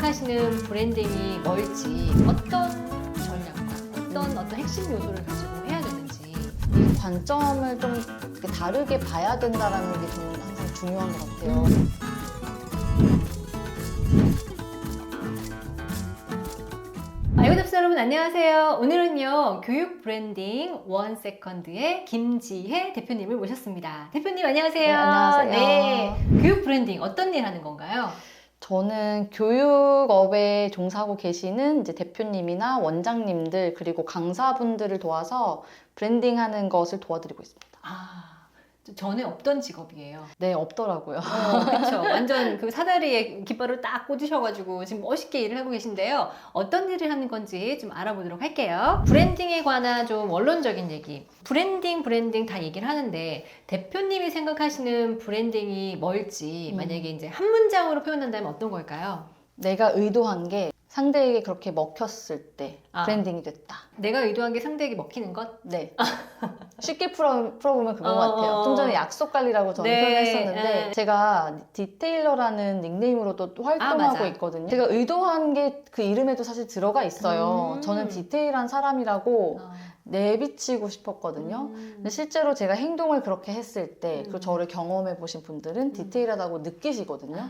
생각하시는 브랜딩이 뭘지, 어떤 전략과 어떤 핵심 요소를 가지고 해야 되는지. 이 관점을 좀 이렇게 다르게 봐야 된다라는 게 저는 항상 중요한 것 같아요. 아이고답스 여러분 안녕하세요. 오늘은요 교육 브랜딩 원세컨드의 김지혜 대표님을 모셨습니다. 대표님 안녕하세요. 네, 안녕하세요. 네, 교육 브랜딩 어떤 일 하는 건가요? 저는 교육업에 종사하고 계시는 이제 대표님이나 원장님들 그리고 강사분들을 도와서 브랜딩하는 것을 도와드리고 있습니다. 전에 없던 직업이에요. 네, 없더라고요. 그렇죠. 완전 그 사다리에 깃발을 딱 꽂으셔가지고 지금 멋있게 일을 하고 계신데요. 어떤 일을 하는 건지 좀 알아보도록 할게요. 브랜딩에 관한 좀 원론적인 얘기. 브랜딩 다 얘기를 하는데 대표님이 생각하시는 브랜딩이 뭘지 만약에 이제 한 문장으로 표현한다면 어떤 걸까요? 내가 의도한 게 상대에게 그렇게 먹혔을 때 브랜딩이 됐다. 내가 의도한 게 상대에게 먹히는 것? 네. 쉽게 풀어보면 그건 것 같아요. 좀 전에 약속 관리라고 저는 네, 표현했었는데 제가 디테일러라는 닉네임으로도 또 활동하고 맞아. 있거든요. 제가 의도한 게 그 이름에도 사실 들어가 있어요. 저는 디테일한 사람이라고 내비치고 싶었거든요. 근데 실제로 제가 행동을 그렇게 했을 때 그리고 저를 경험해 보신 분들은 디테일하다고 느끼시거든요.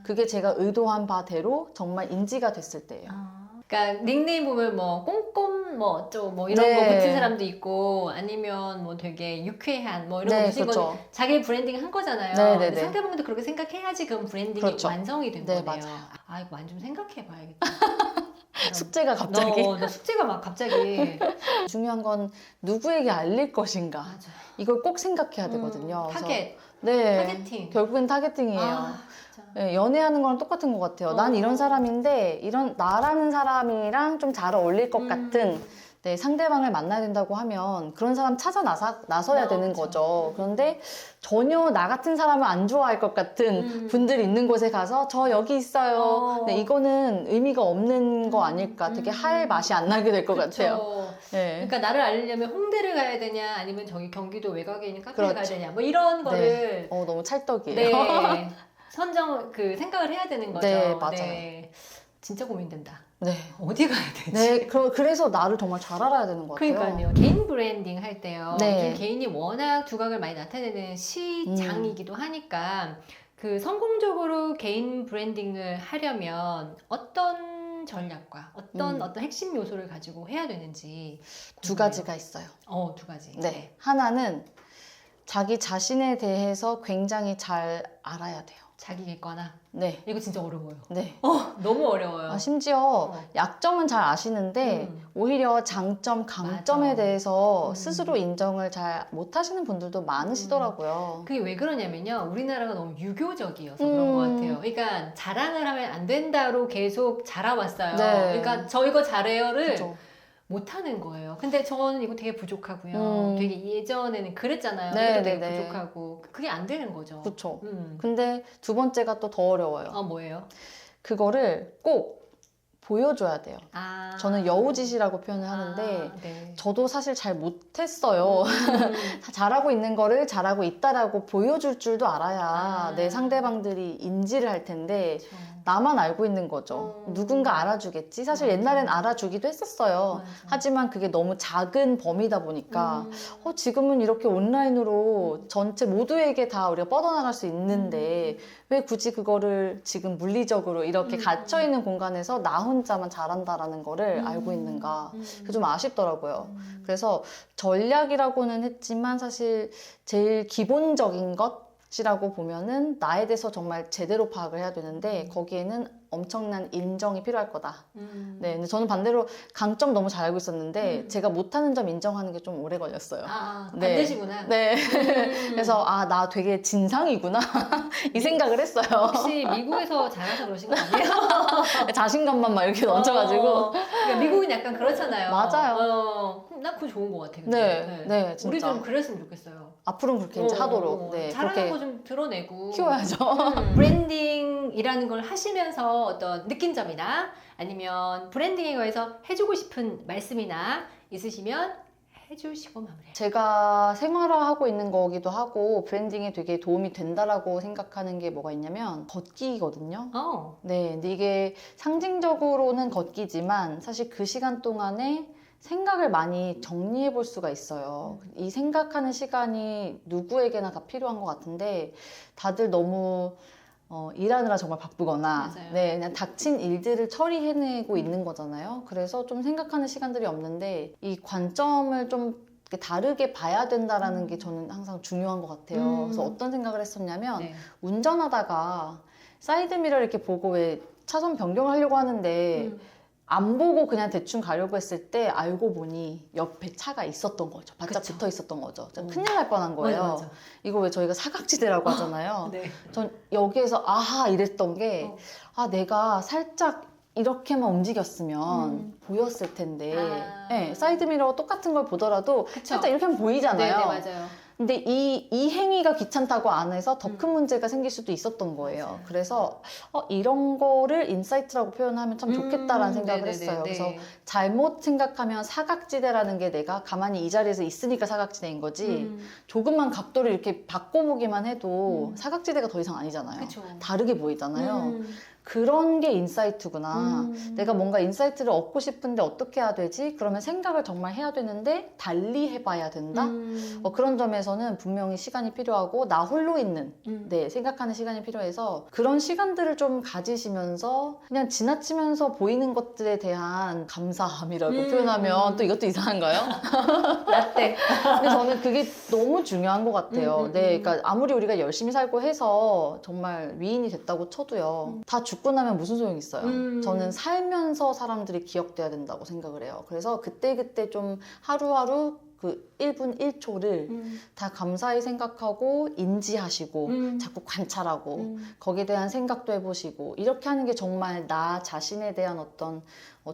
그게 제가 의도한 바대로 정말 인지가 됐을 때예요. 그러니까 닉네임 보면 뭐 꼼꼼 뭐 어쩌고 뭐 이런 네. 거 붙인 사람도 있고 아니면 뭐 되게 유쾌한 뭐 이런 거 붙인 건 그렇죠. 자기 브랜딩 한 거잖아요. 네, 네, 근데 네. 상대방도 그렇게 생각해야지 그럼 브랜딩이 그렇죠. 완성이 된 네, 거네요. 맞아요. 이거 많이 좀 생각해 봐야겠다. 숙제가 갑자기. 나 숙제가 막 갑자기 중요한 건 누구에게 알릴 것인가. 맞아. 이걸 꼭 생각해야 되거든요. 그래서 타겟, 네. 타겟팅. 결국엔 타겟팅이에요. 진짜. 네, 연애하는 거랑 똑같은 것 같아요. 난 이런 사람인데 이런 나라는 사람이랑 좀 잘 어울릴 것 같은 네, 상대방을 만나야 된다고 하면 그런 사람 찾아 나서야 되는 그렇죠. 거죠. 그런데 전혀 나 같은 사람을 안 좋아할 것 같은 분들이 있는 곳에 가서 저 여기 있어요. 네, 이거는 의미가 없는 거 아닐까. 되게 할 맛이 안 나게 될 것 같아요. 그렇죠. 네. 그러니까 나를 알리려면 홍대를 가야 되냐 아니면 저기 경기도 외곽에 있는 카페를 그렇죠. 가야 되냐 뭐 이런 거를 너무 찰떡이에요. 네. 그 생각을 해야 되는 거죠. 네, 맞아요. 네. 진짜 고민된다. 네. 어디 가야 되지? 네, 그래서 나를 정말 잘 알아야 되는 것 같아요. 그러니까요. 개인 브랜딩 할 때요. 네. 요즘 개인이 워낙 두각을 많이 나타내는 시장이기도 하니까 그 성공적으로 개인 브랜딩을 하려면 어떤 전략과 어떤 핵심 요소를 가지고 해야 되는지 두 궁금해요. 가지가 있어요. 두 가지. 네. 하나는 자기 자신에 대해서 굉장히 잘 알아야 돼요. 자기겠거나. 네. 이거 진짜 어려워요. 네. 너무 어려워요. 심지어 약점은 잘 아시는데 오히려 장점, 강점에 맞아. 대해서 스스로 인정을 잘 못하시는 분들도 많으시더라고요. 그게 왜 그러냐면요. 우리나라가 너무 유교적이어서 그런 것 같아요. 그러니까 자랑을 하면 안 된다로 계속 자라왔어요. 네. 그러니까 저 이거 잘해요를 그렇죠. 못하는 거예요. 근데 저는 이거 되게 부족하고요. 되게 예전에는 그랬잖아요. 네, 이것도 되게 네, 네. 부족하고 그게 안 되는 거죠. 그렇죠. 근데 두 번째가 또 더 어려워요. 뭐예요? 그거를 꼭 보여줘야 돼요. 저는 여우짓이라고 표현을 하는데 네. 저도 사실 잘 못했어요. 다 잘하고 있는 거를 잘하고 있다라고 보여줄 줄도 알아야 내 상대방들이 인지를 할 텐데 그렇죠. 나만 알고 있는 거죠. 누군가 알아주겠지. 사실 옛날엔 알아주기도 했었어요. 맞아. 하지만 그게 너무 작은 범위다 보니까 지금은 이렇게 온라인으로 전체 모두에게 다 우리가 뻗어나갈 수 있는데 왜 굳이 그거를 지금 물리적으로 이렇게 갇혀있는 공간에서 나 혼자만 잘한다라는 거를 알고 있는가. 그게 좀 아쉽더라고요. 그래서 전략이라고는 했지만 사실 제일 기본적인 것이라고 보면은 나에 대해서 정말 제대로 파악을 해야 되는데 거기에는 엄청난 인정이 필요할 거다. 네, 근데 저는 반대로 강점 너무 잘 알고 있었는데 제가 못하는 점 인정하는 게 좀 오래 걸렸어요. 반드시구나. 네. 그래서 나 되게 진상이구나 이 생각을 했어요. 혹시 미국에서 자라서 그러신 거 아니에요? 자신감만 막 이렇게 넘쳐가지고. 그러니까 미국은 약간 그렇잖아요. 맞아요. 난 그거 좋은 것 같아. 근데. 네, 진짜. 우리 좀 그랬으면 좋겠어요. 앞으로는 그렇게 이제 하도록. 네, 잘하는 그렇게 거 좀 드러내고. 키워야죠. 브랜딩이라는 걸 하시면서 어떤 느낀 점이나 아니면 브랜딩에 관해서 해주고 싶은 말씀이나 있으시면 해주시고 마무리해요. 제가 생활화하고 있는 거기도 하고 브랜딩에 되게 도움이 된다라고 생각하는 게 뭐가 있냐면 걷기거든요. 네, 근데 이게 상징적으로는 걷기지만 사실 그 시간 동안에 생각을 많이 정리해 볼 수가 있어요. 이 생각하는 시간이 누구에게나 다 필요한 것 같은데 다들 너무 일하느라 정말 바쁘거나 맞아요. 네, 그냥 닥친 일들을 처리해내고 있는 거잖아요. 그래서 좀 생각하는 시간들이 없는데 이 관점을 좀 이렇게 다르게 봐야 된다라는 게 저는 항상 중요한 것 같아요. 그래서 어떤 생각을 했었냐면 네. 운전하다가 사이드미러 이렇게 보고 왜 차선 변경을 하려고 하는데 안 보고 그냥 대충 가려고 했을 때 알고 보니 옆에 차가 있었던 거죠. 바짝 그쵸. 붙어 있었던 거죠. 큰일 날 뻔한 거예요. 맞아. 이거 왜 저희가 사각지대라고 하잖아요. 네. 전 여기에서 아하 이랬던 게 내가 살짝 이렇게만 움직였으면 보였을 텐데 네, 사이드미러 똑같은 걸 보더라도 그쵸. 살짝 이렇게 하면 보이잖아요. 네, 맞아요. 근데 이 행위가 귀찮다고 안 해서 더 큰 문제가 생길 수도 있었던 거예요. 맞아요. 그래서 이런 거를 인사이트라고 표현하면 참 좋겠다라는 생각을 네네네, 했어요. 네. 그래서 잘못 생각하면 사각지대라는 게 내가 가만히 이 자리에서 있으니까 사각지대인 거지 조금만 각도를 이렇게 바꿔보기만 해도 사각지대가 더 이상 아니잖아요. 그쵸. 다르게 보이잖아요. 그런 게 인사이트구나. 내가 뭔가 인사이트를 얻고 싶은데 어떻게 해야 되지? 그러면 생각을 정말 해야 되는데 달리 해봐야 된다? 그런 점에서는 분명히 시간이 필요하고 나 홀로 있는 네, 생각하는 시간이 필요해서 그런 시간들을 좀 가지시면서 그냥 지나치면서 보이는 것들에 대한 감사함이라고 표현하면 또 이것도 이상한가요? 라떼. 근데 저는 그게 너무 중요한 것 같아요. 네, 그러니까 아무리 우리가 열심히 살고 해서 정말 위인이 됐다고 쳐도요. 다 죽고 나면 무슨 소용이 있어요. 저는 살면서 사람들이 기억돼야 된다고 생각을 해요. 그래서 그때그때 좀 하루하루 그 1분 1초를 다 감사히 생각하고 인지하시고 자꾸 관찰하고 거기에 대한 생각도 해보시고 이렇게 하는 게 정말 나 자신에 대한 어떤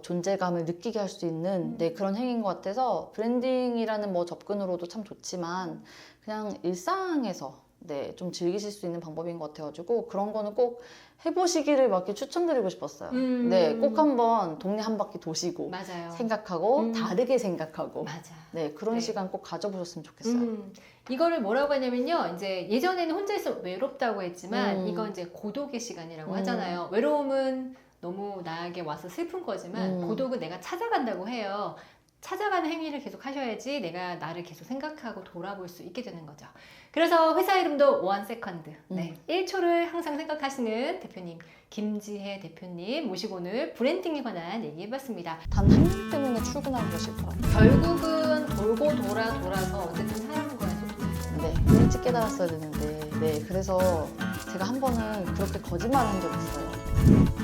존재감을 느끼게 할 수 있는 네, 그런 행위인 것 같아서 브랜딩이라는 뭐 접근으로도 참 좋지만 그냥 일상에서 네, 좀 즐기실 수 있는 방법인 것 같아가지고 그런 거는 꼭 해보시기를 막 이렇게 추천드리고 싶었어요. 네, 꼭 한번 동네 한 바퀴 도시고 맞아요. 생각하고 다르게 생각하고 맞아. 네, 그런 네. 시간 꼭 가져보셨으면 좋겠어요. 이거를 뭐라고 하냐면요. 이제 예전에는 혼자 있으면 외롭다고 했지만 이건 이제 고독의 시간이라고 음. 하잖아요. 외로움은 너무 나에게 와서 슬픈 거지만 고독은 내가 찾아간다고 해요. 찾아가는 행위를 계속 하셔야지 내가 나를 계속 생각하고 돌아볼 수 있게 되는 거죠. 그래서 회사 이름도 원세컨드. 네, 1초를 항상 생각하시는 대표님 김지혜 대표님 모시고 오늘 브랜딩에 관한 얘기해봤습니다. 단 한 명 때문에 출근하기가 싫더라고요. 결국은 돌고 돌아서 어쨌든 사람은 거야 소통이. 네, 일찍 깨달았어야 되는데 네, 그래서 제가 한 번은 그렇게 거짓말을 한 적이 있어요.